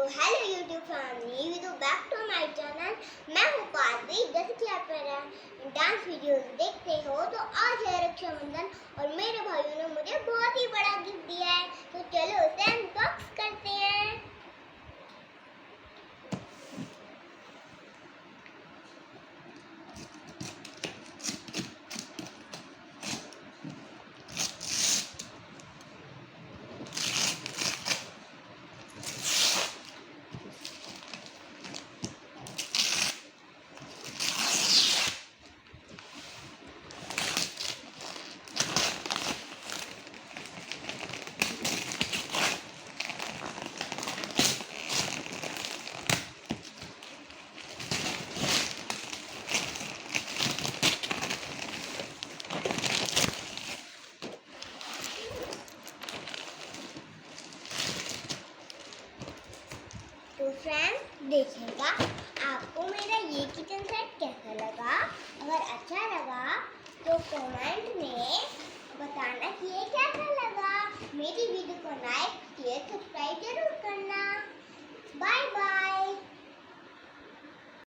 तो hello YouTube family, welcome back to my channel. मैं हूँ पार्वती। जैसे कि आप मेरा डांस वीडियोस देखते हो, तो आज है रक्षाबंधन और मेरे भाइयों ने मुझे बहुत ही बड़ा गिफ्ट दिया है। तो चलो उसे अनबॉक्स करते हैं। तो फ्रेंड्स, देखिएगा आपको मेरा ये किचन सेट कैसा लगा। अगर अच्छा लगा तो कमेंट में बताना कि ये कैसा लगा। मेरी वीडियो को लाइक शेयर